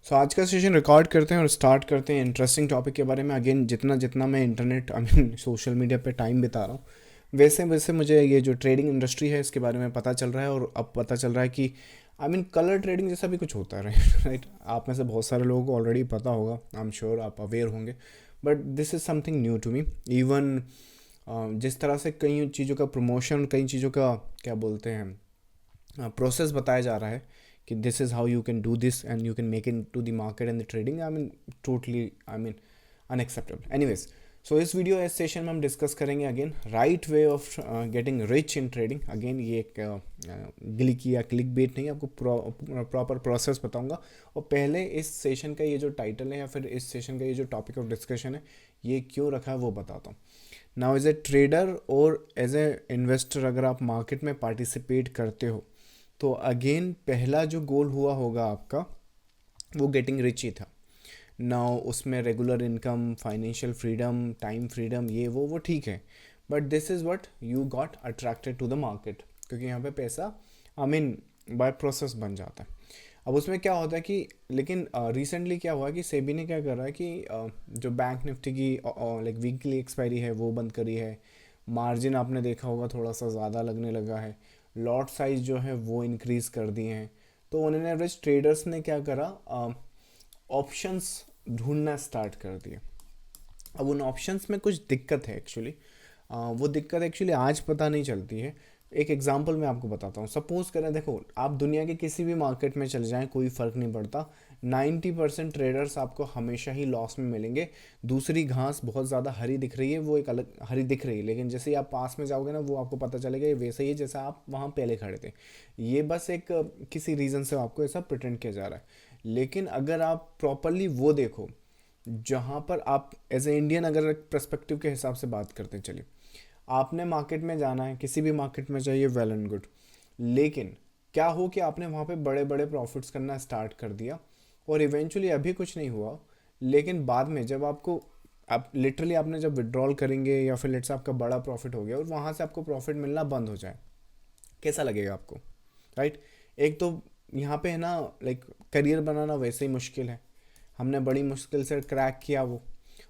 सो आज का session record करते हैं और स्टार्ट करते हैं इंटरेस्टिंग टॉपिक के बारे में। अगेन जितना जितना मैं internet I mean social media पे टाइम बिता रहा हूँ, वैसे वैसे मुझे ये जो ट्रेडिंग इंडस्ट्री है इसके बारे में पता चल रहा है। और अब पता चल रहा है कि आई मीन कलर ट्रेडिंग जैसा भी कुछ होता है राइट। आप में से बहुत सारे लोगों को ऑलरेडी पता होगा, आई एम श्योर आप अवेयर होंगे, but this is something new to me. Even जिस तरह से कई चीज़ों का प्रमोशन, कई चीज़ों का क्या बोलते हैं प्रोसेस बताया जा रहा है कि this is how you can do this and you can make in to the market and the trading, I mean totally I mean unacceptable. Anyways, so इस वीडियो इस सेशन में हम डिस्कस करेंगे again right way of getting rich in trading. Again ये एक ग्लिकी या click bait नहीं, आपको प्रॉपर प्रोसेस बताऊंगा। और पहले इस सेशन का ये जो टाइटल है या फिर इस सेशन का ये जो टॉपिक ऑफ डिस्कशन है ये क्यों रखा है वो बताता हूँ। नाउ एज ए ट्रेडर और एज ए इन्वेस्टर अगर आप मार्केट में पार्टिसिपेट करते हो तो अगेन पहला जो गोल हुआ होगा आपका वो गेटिंग रिच ही था। नाउ उसमें regular income, financial freedom, time freedom, ये वो ठीक है, but this is what you got attracted to the market, क्योंकि यहाँ पे पैसा आई मीन बाय प्रोसेस बन जाता है। अब उसमें क्या होता है कि लेकिन रिसेंटली क्या हुआ है कि सेबी ने क्या कर रहा है कि जो बैंक निफ्टी की लाइक वीकली एक्सपायरी है वो बंद करी है। मार्जिन आपने देखा होगा थोड़ा सा ज़्यादा लगने लगा है। लॉट साइज जो है वो इंक्रीज़ कर दिए हैं। तो उन्होंने एवरेज ट्रेडर्स ने क्या करा, ऑप्शंस ढूंढना स्टार्ट कर दिए। अब उन ऑप्शंस में कुछ दिक्कत है एक्चुअली। वो दिक्कत एक्चुअली आज पता नहीं चलती है। एक एग्जांपल मैं आपको बताता हूँ। सपोज करें, देखो आप दुनिया के किसी भी मार्केट में चले जाएं कोई फ़र्क नहीं पड़ता, 90% ट्रेडर्स आपको हमेशा ही लॉस में मिलेंगे। दूसरी घास बहुत ज़्यादा हरी दिख रही है, वो एक अलग हरी दिख रही है, लेकिन जैसे ही आप पास में जाओगे ना वो आपको पता चलेगा ये वैसे ही है जैसा आप वहाँ पहले खड़े थे। ये बस एक किसी रीज़न से आपको ऐसा प्रिटेंड किया जा रहा है। लेकिन अगर आप प्रॉपरली वो देखो, जहाँ पर आप एज ए इंडियन अगर एक पर्सपेक्टिव के हिसाब से बात करते हैं, चलिए आपने मार्केट में जाना है, किसी भी मार्केट में जाइए, वेल एंड गुड, लेकिन क्या हो कि आपने वहाँ पे बड़े बड़े प्रॉफिट्स करना स्टार्ट कर दिया और इवेंचुअली अभी कुछ नहीं हुआ, लेकिन बाद में जब आपको आप लिटरली आपने जब विड्रॉल करेंगे या फिर लेट्स आपका बड़ा प्रॉफिट हो गया और वहाँ से आपको प्रॉफिट मिलना बंद हो जाए, कैसा लगेगा आपको, राइट। एक तो यहाँ पे है ना, लाइक करियर बनाना वैसे ही मुश्किल है, हमने बड़ी मुश्किल से क्रैक किया वो,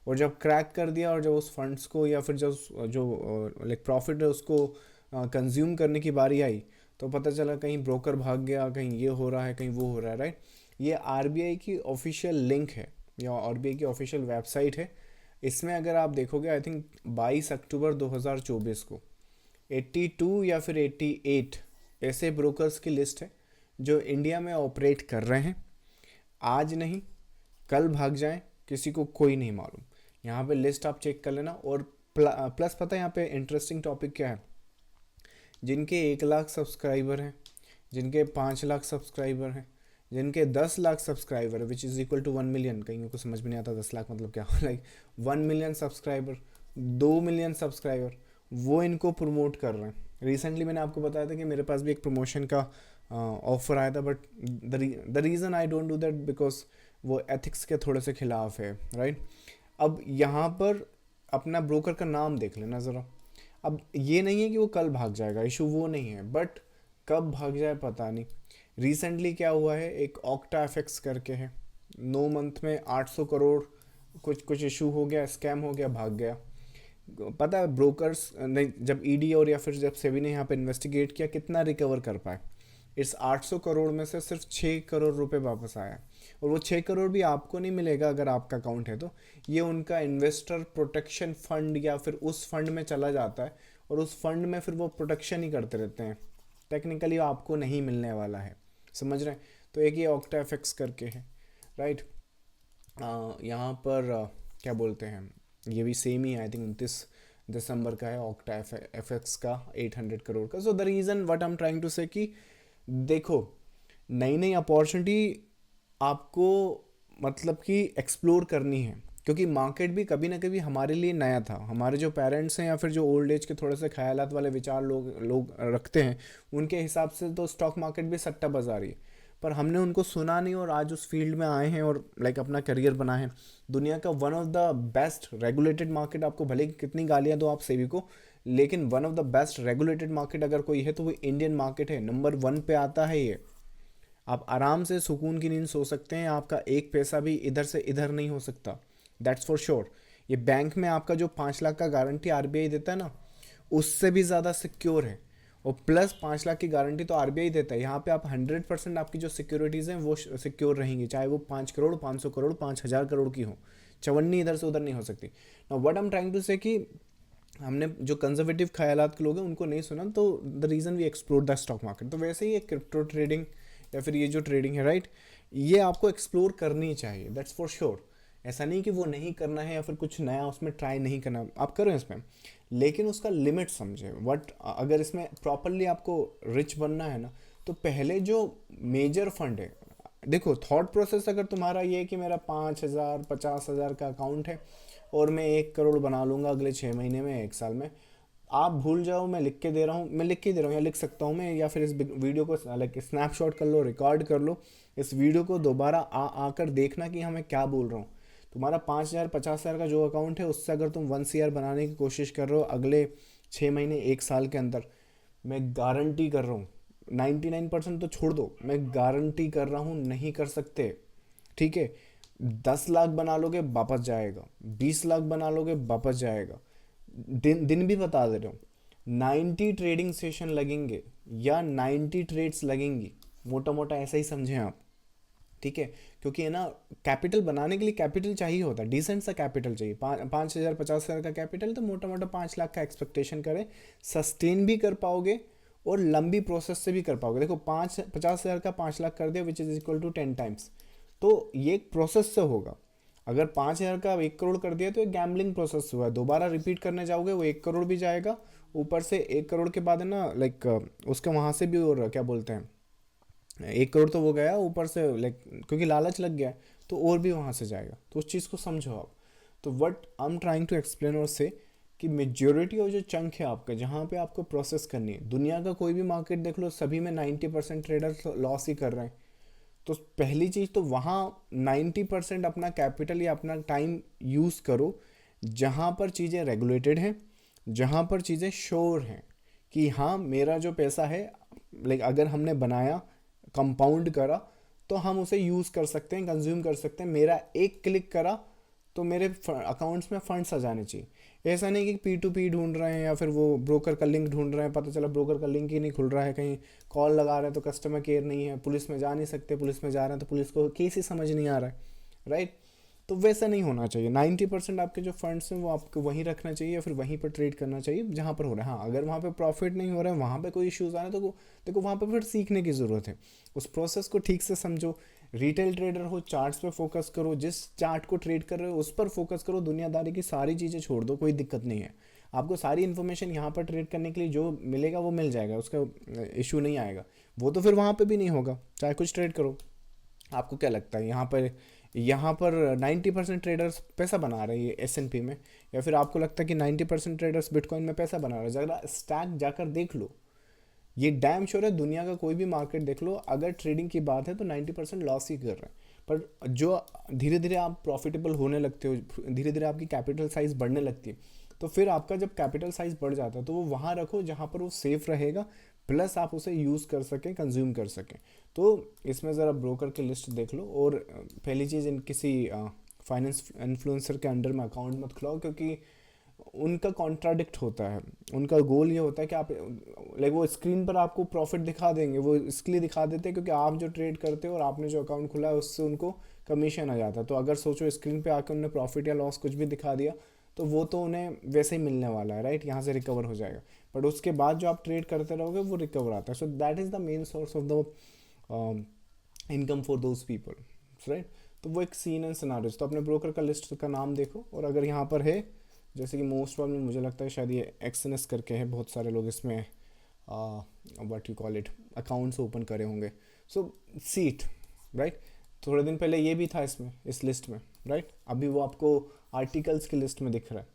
और जब क्रैक कर दिया और जब उस फंड्स को या फिर जो जो लाइक प्रॉफिट है उसको कंज्यूम करने की बारी आई, तो पता चला कहीं ब्रोकर भाग गया, कहीं ये हो रहा है, कहीं वो हो रहा है, राइट। ये आरबीआई की ऑफिशियल लिंक है या आरबीआई की ऑफिशियल वेबसाइट है। इसमें अगर आप देखोगे आई थिंक 22 अक्टूबर 2024 को 82 या फिर 88 ऐसे ब्रोकर्स की लिस्ट है जो इंडिया में ऑपरेट कर रहे हैं। आज नहीं, कल भाग जाएं, किसी को कोई नहीं मालूम। यहाँ पे लिस्ट आप चेक कर लेना। और प्लस पता है यहाँ पे इंटरेस्टिंग टॉपिक क्या है, जिनके 1 लाख सब्सक्राइबर हैं, जिनके 5 लाख सब्सक्राइबर हैं, जिनके 10 लाख सब्सक्राइबर है which is equal to 1 million, कहीं को समझ में नहीं आता 10 लाख मतलब क्या like 1 million subscriber, 2 million subscriber, वो इनको प्रमोट कर रहे हैं। रिसेंटली मैंने आपको बताया था कि मेरे पास भी एक प्रमोशन का ऑफर आया था, but the reason I don't do that because वो एथिक्स के थोड़े से खिलाफ है, राइट। अब यहाँ पर अपना ब्रोकर का नाम देख लेना ज़रा। अब ये नहीं है कि वो कल भाग जाएगा, इशू वो नहीं है, बट कब भाग जाए पता नहीं। रिसेंटली क्या हुआ है, एक ऑक्टा एफएक्स करके है, 9 मंथ में 800 करोड़ कुछ कुछ इशू हो गया, स्कैम हो गया, भाग गया। पता है ब्रोकर्स नहीं, जब ईडी और या फिर जब सेबी ने यहाँ पे इन्वेस्टिगेट किया कितना रिकवर कर पाए, इस 800 करोड़ में से सिर्फ 6 करोड़ रुपए वापस आया। और वो 6 करोड़ भी आपको नहीं मिलेगा अगर आपका अकाउंट है तो, ये उनका इन्वेस्टर प्रोटेक्शन फंड या फिर उस फंड में चला जाता है और उस फंड में फिर वो प्रोटेक्शन ही करते रहते हैं। टेक्निकली आपको नहीं मिलने वाला है, समझ रहे हैं। तो एक ये ऑक्टा एफएक्स करके है, राइट। यहाँ पर क्या बोलते हैं, ये भी सेम ही आई थिंक 29 दिसंबर का है, ऑक्टा एफएक्स का 800 करोड़ का। So the reason what I am trying to say कि देखो, नई नई अपॉर्चुनिटी आपको मतलब कि एक्सप्लोर करनी है, क्योंकि मार्केट भी कभी ना कभी हमारे लिए नया था। हमारे जो पेरेंट्स हैं या फिर जो ओल्ड एज के थोड़े से ख्यालात वाले विचार लोग लोग रखते हैं, उनके हिसाब से तो स्टॉक मार्केट भी सट्टा बाजारी है, पर हमने उनको सुना नहीं और आज उस फील्ड में आए हैं और लाइक अपना करियर बनाए हैं। दुनिया का one of the best regulated market, आपको भले ही कितनी गालियाँ दो आप सेबी को, लेकिन one of the best regulated market अगर कोई है तो वो इंडियन मार्केट है, नंबर 1 पे आता है ये। आप आराम से सुकून की नींद सो सकते हैं, आपका एक पैसा भी इधर से इधर नहीं हो सकता, दैट्स फॉर श्योर। ये बैंक में आपका जो 5 लाख का गारंटी आरबीआई देता है ना, उससे भी ज़्यादा सिक्योर है। और प्लस 5 लाख की गारंटी तो आरबीआई देता है, यहाँ पे आप 100% आपकी जो सिक्योरिटीज़ हैं वो सिक्योर रहेंगी, चाहे वो 5 करोड़, 500 करोड़, 5,000 करोड़ की हो। चवन्नी इधर से उधर नहीं हो सकती। ना what I am trying to say कि हमने जो कंजर्वेटिव ख्यालात के लोग हैं उनको नहीं सुना, तो the reason we explore the stock market. तो वैसे ही ये क्रिप्टो ट्रेडिंग या फिर ये जो ट्रेडिंग है, राइट, ये आपको एक्सप्लोर करनी चाहिए, दैट्स फॉर श्योर। ऐसा नहीं कि वो नहीं करना है या फिर कुछ नया उसमें ट्राई नहीं करना, आप करो इसमें, लेकिन उसका लिमिट समझे। वट अगर इसमें प्रॉपरली आपको रिच बनना है ना, तो पहले जो मेजर फंड है, देखो थॉट प्रोसेस अगर तुम्हारा ये है कि मेरा 5,000 50,000 का अकाउंट है और मैं 1 करोड़ बना लूँगा अगले 6 महीने में, 1 साल में, आप भूल जाओ। मैं लिख के दे रहा हूँ, मैं लिख के दे रहा हूँ या लिख सकता हूँ मैं, या फिर इस वीडियो को लाइक स्नैपशॉट कर लो, रिकॉर्ड कर लो, इस वीडियो को दोबारा आकर देखना कि हाँ मैं क्या बोल रहा हूँ। तुम्हारा 5,000 50,000 का जो अकाउंट है, उससे अगर तुम 1 CR बनाने की कोशिश कर रहे हो अगले 6 महीने 1 साल के अंदर, मैं गारंटी कर रहा हूँ, 99% तो छोड़ दो, मैं गारंटी कर रहा हूँ नहीं कर सकते। ठीक है, 10 लाख बना लोगे वापस जाएगा, 20 लाख बना लोगे वापस जाएगा। दिन दिन भी बता दे रहा हूँ, 90 ट्रेडिंग सेशन लगेंगे या 90 ट्रेड्स लगेंगी, मोटा मोटा ऐसा ही समझें आप। ठीक है, क्योंकि है ना, कैपिटल बनाने के लिए कैपिटल चाहिए होता है, डिसेंट सा कैपिटल चाहिए। 5,000 50,000 का कैपिटल, तो मोटा मोटा 5 लाख का एक्सपेक्टेशन करें, सस्टेन भी कर पाओगे और लंबी प्रोसेस से भी कर पाओगे। देखो 50,000 का 5 लाख कर दिया, which is equal to 10 times, तो ये एक प्रोसेस से होगा। अगर 5,000 का 1 करोड़ कर दिया तो एक गैम्बलिंग प्रोसेस हुआ है, दोबारा रिपीट करने जाओगे वो 1 करोड़ भी जाएगा, ऊपर से 1 करोड़ के बाद है ना, लाइक उसके वहाँ से भी, और क्या बोलते हैं, 1 करोड़ तो वो गया, ऊपर से लाइक क्योंकि लालच लग गया है, तो और भी वहाँ से जाएगा। तो उस चीज़ को समझो आप। तो what I am trying to explain और से कि मेजोरिटी और जो चंक है आपका, जहाँ पे आपको प्रोसेस करनी है, दुनिया का कोई भी मार्केट देख लो, सभी में 90% ट्रेडर्स लॉस ही कर रहे हैं। तो पहली चीज़ तो वहाँ 90% अपना कैपिटल या अपना टाइम यूज़ करो जहाँ पर चीज़ें रेगुलेटेड हैं, जहाँ पर चीज़ें श्योर हैं कि हाँ मेरा जो पैसा है, लाइक अगर हमने बनाया, कंपाउंड करा, तो हम उसे यूज़ कर सकते हैं, कंज्यूम कर सकते हैं। मेरा एक क्लिक करा तो मेरे अकाउंट्स में फंड्स आ जाने चाहिए। ऐसा नहीं कि P2P ढूंढ रहे हैं या फिर वो ब्रोकर का लिंक ढूंढ रहे हैं, पता चला ब्रोकर का लिंक ही नहीं खुल रहा है, कहीं कॉल लगा रहे हैं तो कस्टमर केयर नहीं है, पुलिस में जा नहीं सकते, पुलिस में जा रहे हैं तो पुलिस को केस ही समझ नहीं आ रहा है, राइट। तो वैसा नहीं होना चाहिए। 90% आपके जो फंड्स हैं वो आपको वहीं रखना चाहिए या फिर वहीं पर ट्रेड करना चाहिए जहाँ पर हो रहा है। हाँ, अगर वहाँ पे प्रॉफिट नहीं हो रहा है, वहाँ पे कोई इश्यूज़ आ रहे हैं, तो देखो वहाँ पे फिर सीखने की ज़रूरत है, उस प्रोसेस को ठीक से समझो। रिटेल ट्रेडर हो, चार्ट्स पे फोकस करो, जिस चार्ट को ट्रेड कर रहे हो उस पर फोकस करो, दुनियादारी की सारी चीज़ें छोड़ दो, कोई दिक्कत नहीं है। आपको सारी इन्फॉर्मेशन यहाँ पर ट्रेड करने के लिए जो मिलेगा वो मिल जाएगा, उसका इशू नहीं आएगा। वो तो फिर वहाँ पे भी नहीं होगा, चाहे कुछ ट्रेड करो। आपको क्या लगता है यहाँ पर 90% ट्रेडर्स पैसा बना रहे हैं S&P में, या फिर आपको लगता है कि 90% ट्रेडर्स बिटकॉइन में पैसा बना रहे हैं? ज़रा स्टैक जाकर देख लो, ये डैम श्योर है, दुनिया का कोई भी मार्केट देख लो, अगर ट्रेडिंग की बात है तो 90% लॉस ही कर रहे हैं। पर जो धीरे धीरे आप प्रॉफिटेबल होने लगते हो, धीरे धीरे आपकी कैपिटल साइज़ बढ़ने लगती है, तो फिर आपका जब कैपिटल साइज़ बढ़ जाता है तो वो वहाँ रखो जहाँ पर वो सेफ़ रहेगा, प्लस आप उसे यूज़ कर सकें, कंज्यूम कर सकें। तो इसमें ज़रा ब्रोकर की लिस्ट देख लो, और पहली चीज़, इन किसी फाइनेंस इन्फ्लुएंसर के अंडर में अकाउंट मत खुलाओ, क्योंकि उनका कॉन्ट्राडिक्ट होता है। उनका गोल ये होता है कि आप, लाइक वो स्क्रीन पर आपको प्रॉफिट दिखा देंगे, वो इसलिए दिखा देते हैं क्योंकि आप जो ट्रेड करते हो और आपने जो अकाउंट खुला है उससे उनको कमीशन आ जाता है। तो अगर सोचो स्क्रीन पे आकर उन्हें प्रॉफिट या लॉस कुछ भी दिखा दिया, तो वो तो उन्हें वैसे ही मिलने वाला है, राइट, यहाँ से रिकवर हो जाएगा। बट उसके बाद जो आप ट्रेड करते रहोगे वो रिकवर आता है। So that is the main source of the income for those people, right. तो वो एक सीन एंड सिनारियोस। तो अपने ब्रोकर का लिस्ट का नाम देखो, और अगर यहाँ पर है, जैसे कि मोस्ट प्रॉब्लम मुझे लगता है शायद ये एक्सएनएस करके है, बहुत सारे लोग इसमें what you call it accounts open करे होंगे। सो सीट, राइट, थोड़े दिन पहले ये भी था इसमें, इस लिस्ट में, राइट, अभी वो आपको आर्टिकल्स की लिस्ट में दिख रहा है।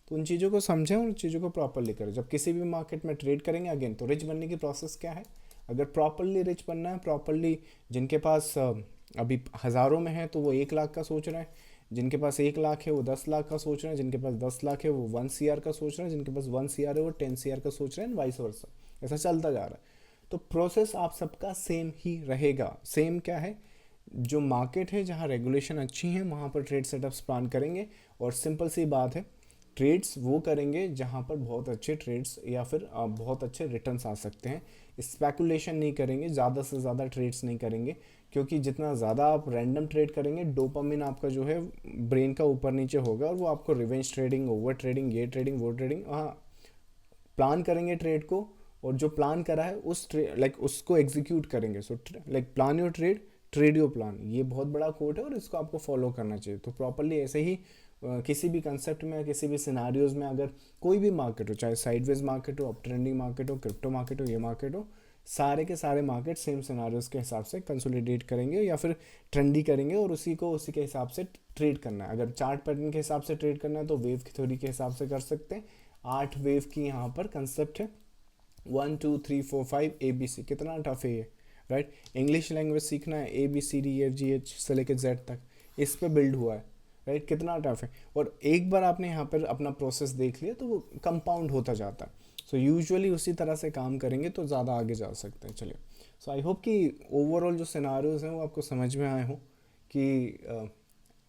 तो उन चीज़ों को समझें और उन चीज़ों को प्रॉपरली करें। जब किसी भी मार्केट में ट्रेड करेंगे, अगेन तो रिच बनने की प्रोसेस क्या है, अगर प्रॉपरली रिच बनना है, प्रॉपरली, जिनके पास अभी हज़ारों में है तो वो 1 लाख का सोच रहे हैं, जिनके पास 1 लाख है वो 10 लाख का सोच रहे हैं, जिनके पास 10 लाख है वो 1 CR का सोच रहे हैं, जिनके पास 1 CR है वो 10 CR का सोच रहे हैं, वाइस वर्सा, ऐसा चलता जा रहा है। तो प्रोसेस आप सबका सेम ही रहेगा। सेम क्या है, जो मार्केट है जहाँ रेगुलेशन अच्छी हैं वहाँ पर ट्रेड सेटअप्स प्लान करेंगे, और सिंपल सी बात है, ट्रेड्स वो करेंगे जहाँ पर बहुत अच्छे ट्रेड्स या फिर बहुत अच्छे रिटर्न्स आ सकते हैं। स्पेकुलेशन नहीं करेंगे, ज़्यादा से ज़्यादा ट्रेड्स नहीं करेंगे, क्योंकि जितना ज़्यादा आप रैंडम ट्रेड करेंगे डोपामिन आपका जो है ब्रेन का ऊपर नीचे होगा, और वो आपको रिवेंज ट्रेडिंग, ओवर ट्रेडिंग, ये ट्रेडिंग, वो ट्रेडिंग, हाँ प्लान करेंगे ट्रेड को, और जो प्लान करा है उस लाइक उसको एग्जीक्यूट करेंगे। So like plan your trade, trade your plan, ये बहुत बड़ा कोट है और इसको आपको फॉलो करना चाहिए। तो प्रॉपरली ऐसे ही किसी भी कंसेप्ट में, किसी भी सिनारियोज में, अगर कोई भी मार्केट हो, चाहे साइडवेज मार्केट हो, अप ट्रेंडिंग मार्केट हो, क्रिप्टो मार्केट हो, ये मार्केट हो, सारे के सारे मार्केट सेम सिनारियोज के हिसाब से कंसोलिडेट करेंगे या फिर ट्रेंडी करेंगे, और उसी को उसी के हिसाब से ट्रेड करना है। अगर चार्ट पैटर्न के हिसाब से ट्रेड करना है तो वेव की थ्योरी के हिसाब से कर सकते हैं। 8 वेव की यहाँ पर कंसेप्ट है, 1 2 3 4 5 ABC। कितना टफ है ये, राइट। इंग्लिश लैंग्वेज सीखना है, ABCDEFGH से लेकर Z तक, इस पे बिल्ड हुआ है, राइट। कितना टफ है, और एक बार आपने यहाँ पर अपना प्रोसेस देख लिया तो वो कंपाउंड होता जाता है। सो यूजुअली उसी तरह से काम करेंगे तो ज़्यादा आगे जा सकते हैं। चलिए, सो आई होप कि ओवरऑल जो सिनारियोज हैं वो आपको समझ में आए हों, कि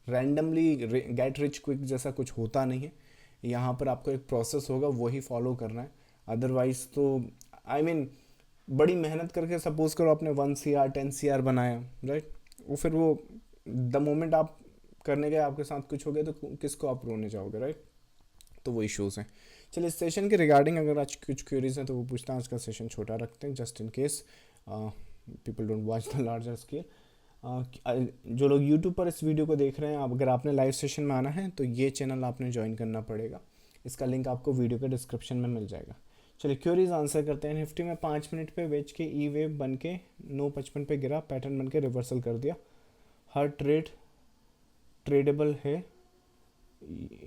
रैंडमली गेट रिच क्विक जैसा कुछ होता नहीं है। यहाँ पर आपको एक प्रोसेस होगा, वही फॉलो करना है। अदरवाइज तो आई मीन बड़ी मेहनत करके सपोज करो आपने 1 CR 10 CR बनाया, राइट, वो फिर वो द मोमेंट आप करने गए आपके साथ कुछ हो गया तो किसको आप रोने जाओगे, राइट। तो वो इश्यूज़ हैं। चलिए, इस सेशन के रिगार्डिंग अगर आज कुछ क्वेरीज हैं तो वो पूछता हैं। आज का सेशन छोटा रखते हैं, just in case people don't watch the larger scale. जो लोग यूट्यूब पर इस वीडियो को देख रहे हैं, अगर आपने लाइव सेशन में आना है तो ये चैनल आपने ज्वाइन करना पड़ेगा। इसका लिंक आपको वीडियो के डिस्क्रिप्शन में मिल जाएगा। चलिए, क्वेरीज आंसर करते हैं। निफ्टी में 5 मिनट पे बेच के ई वेव बन के 955 पे गिरा, पैटर्न बन के रिवर्सल कर दिया। हर ट्रेड ट्रेडेबल है,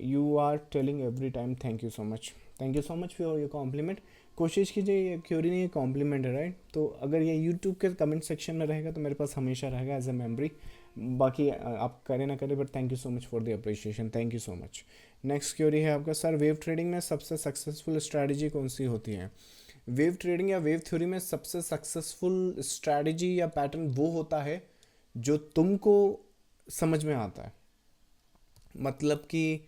you are telling every time, thank you so much, thank you so much for your compliment. कोशिश कीजिए, ये क्योरी नहीं, ये कॉम्प्लीमेंट है, राइट। तो अगर ये यूट्यूब के कमेंट सेक्शन में रहेगा तो मेरे पास हमेशा रहेगा एज ए मेमोरी। बाकी आप करें ना करें, but thank you so much for the appreciation, thank you so much. Next query है आपका, सर वेव ट्रेडिंग में सबसे सक्सेसफुल स्ट्रैटेजी कौन सी होती है? वेव ट्रेडिंग या वेव थ्योरी में सबसे सक्सेसफुल स्ट्रैटेजी या पैटर्न वो होता है जो तुमको समझ में आता है। मतलब कि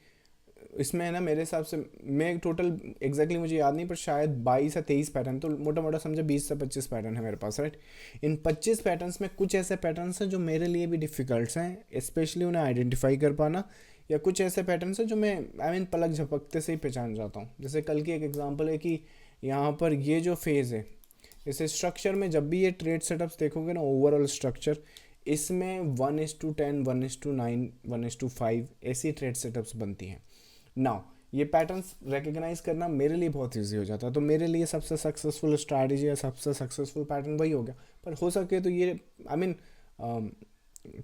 इसमें है ना, मेरे हिसाब से, मैं टोटल एग्जैक्टली मुझे याद नहीं, पर शायद 22 या 23 पैटर्न, तो मोटा मोटा समझे 20 से 25 पैटर्न है मेरे पास, राइट। इन 25 पैटर्न्स में कुछ ऐसे पैटर्न्स हैं जो मेरे लिए भी डिफ़िकल्ट्स हैं, स्पेशली उन्हें आइडेंटिफाई कर पाना, या कुछ ऐसे पैटर्न्स हैं जो मैं आई मीन पलक झपकते से ही पहचान जाता हूँ। जैसे कल की एक एग्जांपल है कि यहाँ पर ये जो फेज़ है, इस स्ट्रक्चर में जब भी ये ट्रेड सेटअप्स देखोगे ना, ओवरऑल स्ट्रक्चर, इसमें 1:10, 1:9, 1:5 ऐसी ट्रेड सेटअप्स बनती हैं। नाउ ये पैटर्न्स रिकग्नाइज करना मेरे लिए बहुत इजी हो जाता है, तो मेरे लिए सबसे सक्सेसफुल स्ट्रैटेजी या सबसे सक्सेसफुल पैटर्न वही हो गया। पर हो सके तो ये आई मीन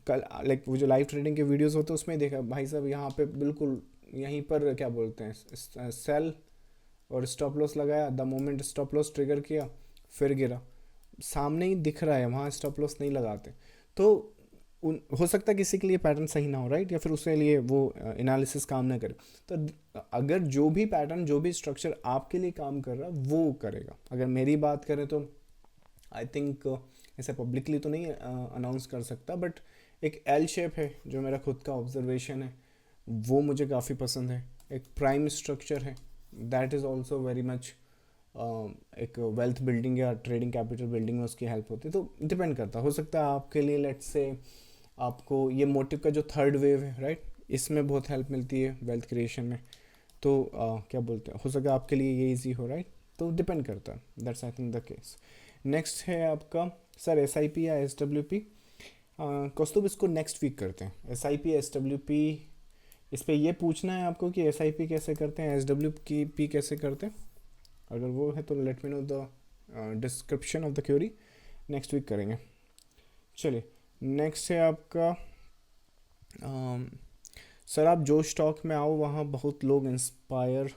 कल लाइक वो जो लाइव ट्रेडिंग के वीडियोस होते हैं उसमें देखा भाई साहब, यहाँ पे बिल्कुल यहीं पर क्या बोलते हैं, सेल और स्टॉप लॉस लगाया, the moment stop loss trigger किया फिर गिरा, सामने ही दिख रहा है, वहाँ स्टॉप लॉस नहीं लगाते। तो हो सकता है किसी के लिए पैटर्न सही ना हो, राइट, या फिर उसके लिए वो एनालिसिस काम ना करे। तो अगर जो भी पैटर्न, जो भी स्ट्रक्चर आपके लिए काम कर रहा है वो करेगा। अगर मेरी बात करें तो आई थिंक ऐसे पब्लिकली तो नहीं अनाउंस कर सकता, बट एक एल शेप है जो मेरा खुद का ऑब्जर्वेशन है, वो मुझे काफ़ी पसंद है। एक प्राइम स्ट्रक्चर है, that is also very much एक वेल्थ बिल्डिंग या ट्रेडिंग कैपिटल बिल्डिंग में उसकी हेल्प होती है। तो डिपेंड करता, हो सकता है आपके लिए लेट्स से आपको ये मोटिव का जो थर्ड वेव है, राइट, इसमें बहुत हेल्प मिलती है वेल्थ क्रिएशन में। तो क्या बोलते हैं, हो सके आपके लिए ये इजी हो, राइट। तो डिपेंड करता है, that's I think the case. Next है आपका, सर SIP या SWP? कौस्तुभ, इसको नेक्स्ट वीक करते हैं। SIP SWP, इस पर ये पूछना है आपको कि SIP कैसे करते हैं, SWP कैसे करते हैं। अगर वो है तो let me know the description of the query, next week करेंगे। चलिए, नेक्स्ट है आपका, सर आप जो स्टॉक में आओ वहाँ बहुत लोग इंस्पायर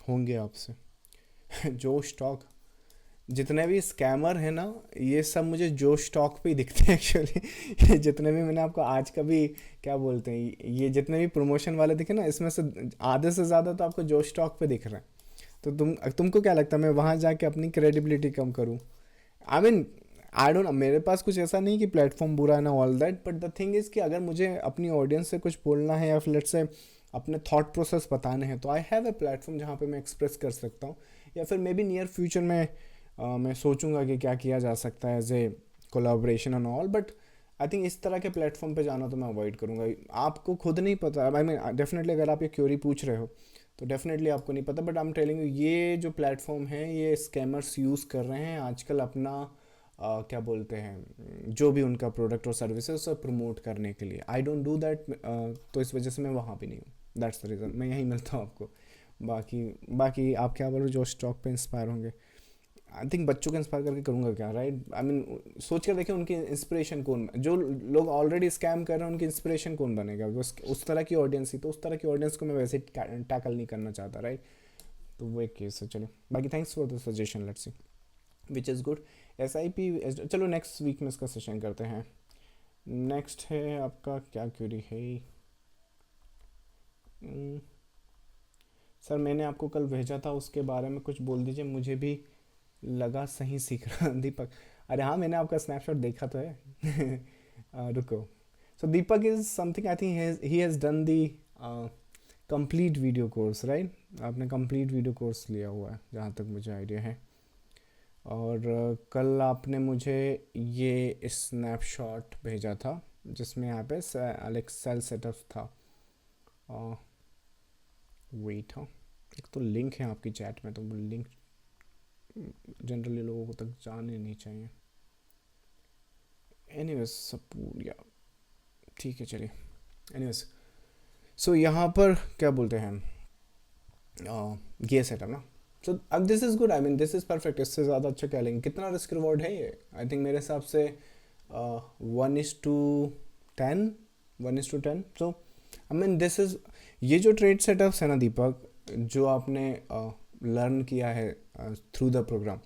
होंगे आपसे। जो स्टॉक, जितने भी स्कैमर हैं ना, ये सब मुझे जो स्टॉक पे ही दिखते हैं एक्चुअली। जितने भी मैंने आपको आज का भी क्या बोलते हैं, ये जितने भी प्रमोशन वाले दिखे ना, इसमें से आधे से ज़्यादा तो आपको जो स्टॉक पे दिख रहे हैं। तो तुमको क्या लगता है मैं वहाँ जाके अपनी क्रेडिबिलिटी कम करूँ? आई मीन आई डोंट, मेरे पास कुछ ऐसा नहीं कि प्लेटफॉर्म बुरा है ना all that, but the thing is कि अगर मुझे अपनी ऑडियंस से कुछ बोलना है या फिर लेट्स से अपने थॉट प्रोसेस बताने हैं, तो आई हैव ए प्लेटफॉर्म जहाँ पे मैं एक्सप्रेस कर सकता हूँ। या फिर मे बी नियर फ्यूचर में मैं सोचूंगा कि क्या किया जा सकता है as a collaboration and all, but I think इस तरह के प्लेटफॉर्म पे जाना तो मैं अवॉइड करूँगा। आपको खुद नहीं पता, आई मीन डेफिनेटली अगर आप ये क्यूरी पूछ रहे हो तो डेफिनेटली आपको नहीं पता, but I am telling you ये जो प्लेटफॉर्म है ये स्कैमर्स यूज़ कर रहे हैं आजकल अपना क्या बोलते हैं जो भी उनका प्रोडक्ट और सर्विस है उसे प्रमोट करने के लिए। आई डोंट डू दैट, तो इस वजह से मैं वहाँ भी नहीं हूँ। दैट्स द रीज़न, मैं यहीं मिलता हूँ आपको। बाकी बाकी आप क्या बोलो, जो स्टॉक पे इंस्पायर होंगे, आई थिंक बच्चों को इंस्पायर करके करूँगा क्या, राइट? आई मीन सोच कर देखें उनकी इंस्पिरेशन कौन, जो लोग ऑलरेडी स्कैम कर रहे हैं उनकी इंस्पिरेशन कौन बनेगा? उस तरह की ऑडियंस ही, तो उस तरह की ऑडियंस को मैं वैसे टैकल नहीं करना चाहता, राइट? तो वो एक केस है। चलिए बाकी thanks for the suggestion, let's see which is good. S I P, चलो नेक्स्ट वीक में इसका सेशन करते हैं। नेक्स्ट है आपका क्या क्यूरी है? सर मैंने आपको कल भेजा था उसके बारे में कुछ बोल दीजिए, मुझे भी लगा सही सीख रहा। दीपक, अरे हाँ मैंने आपका स्नैपशॉट देखा तो है। रुको। So Deepak is something, I think he has done the complete video course, right? आपने कंप्लीट वीडियो कोर्स लिया हुआ है जहाँ तक मुझे आइडिया है। और कल आपने मुझे ये स्नैपशॉट भेजा था जिसमें यहाँ पे एक्सेल सेटअप था। वेट, हाँ एक तो लिंक है आपकी चैट में, तो वो लिंक जनरली लोगों तक जाने नहीं चाहिए। एनीवेज सपूर या ठीक है, चलिए। एनीवेज सो यहाँ पर क्या बोलते हैं, ये सेटअप ना, सो अब this is good, I mean this is perfect. इससे ज़्यादा अच्छा क्या लेंगे? कितना रिस्क रिवॉर्ड है ये? आई थिंक मेरे हिसाब से 1:10, 1:10। सो आई मीन दिस इज़, ये जो ट्रेड सेटअप्स है ना दीपक, जो आपने लर्न किया है थ्रू द प्रोग्राम,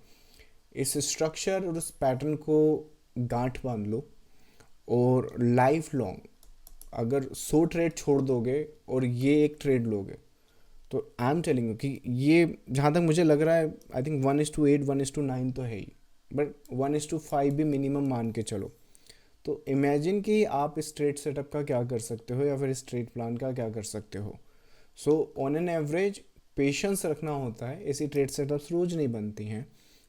इस स्ट्रक्चर और उस पैटर्न को गांठ बांध लो और लाइफ लॉन्ग अगर 100 ट्रेड छोड़ दोगे और ये एक ट्रेड लोगे, तो आई एम टेलिंग यू कि ये जहाँ तक मुझे लग रहा है, आई थिंक 1:8, 1:9 तो है ही, बट 1:5 भी मिनिमम मान के चलो। तो इमेजिन कि आप इस ट्रेड सेटअप का क्या कर सकते हो या फिर इस ट्रेड प्लान का क्या कर सकते हो। So on an average patience रखना होता है। ऐसी ट्रेड सेटअप्स रोज़ नहीं बनती हैं,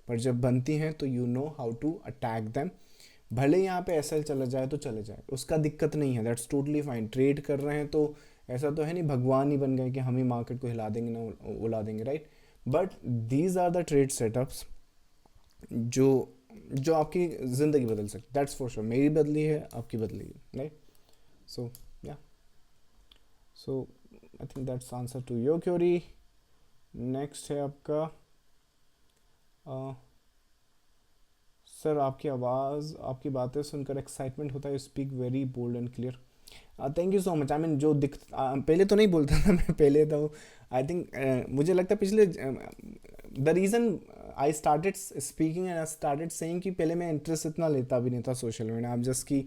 पर जब बनती हैं तो you know how to attack them. भले यहाँ पे एसएल चला जाए तो चले जाए, उसका दिक्कत नहीं है, दैट्स टोटली फाइन। ट्रेड कर रहे हैं तो ऐसा तो है नहीं भगवान ही बन गए कि हम ही मार्केट को हिला देंगे ना उला देंगे, right? But these are the trade setups जो जो आपकी ज़िंदगी बदल सकती, दैट्स फॉर श्योर। मेरी बदली है, आपकी बदली है, right? So yeah, so I think that's answer to your query. Next है आपका सर आपकी आवाज़, आपकी बातें सुनकर एक्साइटमेंट होता है, you speak very bold and clear. Thank you so much. I mean जो पहले तो नहीं बोलता था मैं, पहले तो आई थिंक मुझे लगता है पिछले the reason I started speaking and I started saying कि पहले मैं इंटरेस्ट इतना लेता भी नहीं था सोशल मीडिया। आप जस्ट कि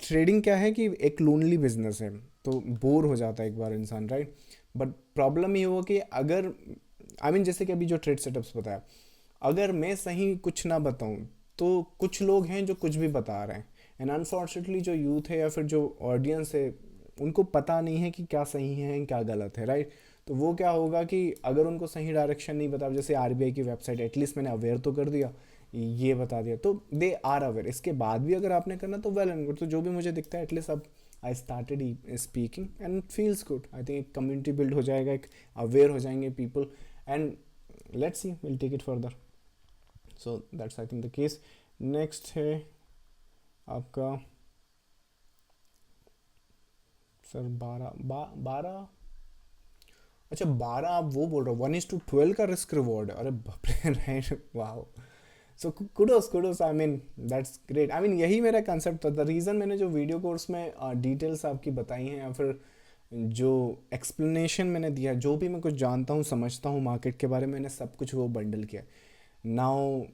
ट्रेडिंग क्या है कि एक लोनली बिजनेस है, तो बोर हो जाता है एक बार इंसान, राइट? बट प्रॉब्लम ये हुआ कि अगर आई मीन जैसे कि अभी जो ट्रेड सेटअप्स बताया, अगर मैं सही कुछ ना बताऊं तो कुछ लोग हैं जो कुछ भी बता रहे हैं, एंड अनफॉर्चुनेटली जो यूथ है या फिर जो ऑडियंस है उनको पता नहीं है कि क्या सही है क्या गलत है, राइट? तो वो क्या होगा कि अगर उनको सही डायरेक्शन नहीं बता, जैसे आरबीआई की वेबसाइट एटलीस्ट मैंने अवेयर तो कर दिया, ये बता दिया, तो दे आर अवेयर। इसके बाद भी अगर आपने करना तो वेल एंड गुड। तो जो भी मुझे दिखता है एटलीस्ट अब I started speaking and feels good. I think एक कम्युनिटी बिल्ड हो जाएगा, एक अवेयर हो जाएंगे people, and let's see will take it further. So that's I think the case. Next है आपका सर 12, अच्छा 12 आप वो बोल रहे हो 1:12 का रिस्क रिवॉर्ड है? अरे बाप रे, राइट, वाह। So kudos kudos, I mean that's great. I mean यही मेरा कंसेप्ट था। द रीज़न मैंने जो वीडियो कोर्स में डिटेल्स आपकी बताई हैं या फिर जो एक्सप्लेनेशन मैंने दिया, जो भी मैं कुछ जानता हूँ समझता हूँ मार्केट के बारे में, मैंने सब कुछ वो बंडल किया। नाउ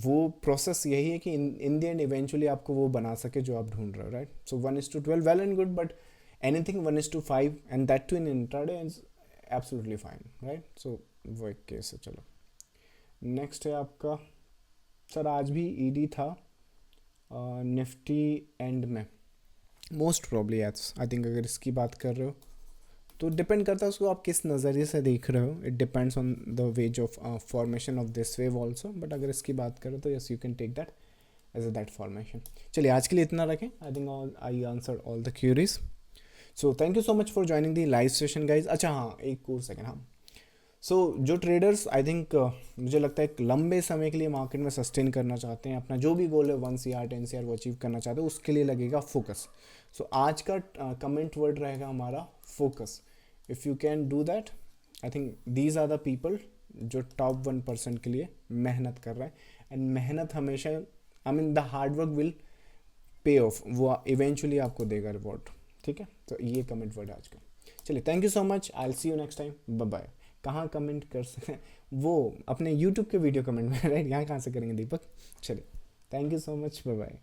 वो प्रोसेस यही है कि इन द एंड इवेंचुअली आपको वो बना सके जो आप ढूंढ रहे हो, right? So 1:12 well and good, but anything 1:5 and that too in intraday is absolutely fine, right? So वो एक केस है। चलो नेक्स्ट है आपका सर, आज भी ईडी था निफ्टी एंड में, मोस्ट प्रॉब्ली एट्स आई थिंक। अगर इसकी बात कर रहे हो तो डिपेंड करता है उसको आप किस नज़रिए से देख रहे हो, it depends on the ways of formation of this wave also, but अगर इसकी बात करें तो yes you can take that as a that formation. चलिए आज के लिए इतना रखें, I think I answer all the queries. So thank you so much for joining the live session guys. अच्छा हाँ, एक और सेकेंड, हाँ। सो जो ट्रेडर्स आई थिंक मुझे लगता है एक लंबे समय के लिए मार्केट में सस्टेन करना चाहते हैं, अपना जो भी गोल है 1 CR 10 CR वो अचीव करना चाहते हैं, उसके लिए लगेगा फोकस। सो आज का कमेंट वर्ड रहेगा हमारा focus. If you can do that, I think these are the people जो टॉप 1% के लिए मेहनत कर रहे हैं। एंड मेहनत हमेशा, I mean the hard work will pay of, वो इवेंचुअली आपको देगा रिवॉर्ड। ठीक है, तो ये कमेंट वर्ड आज का। चलिए thank you so much, I will see you next time, bye bye. कहाँ कमेंट कर सकते हैं? वो अपने यूट्यूब के वीडियो कमेंट में, राइट? यहाँ कहाँ से करेंगे दीपक? चलिए thank you so much, bye bye.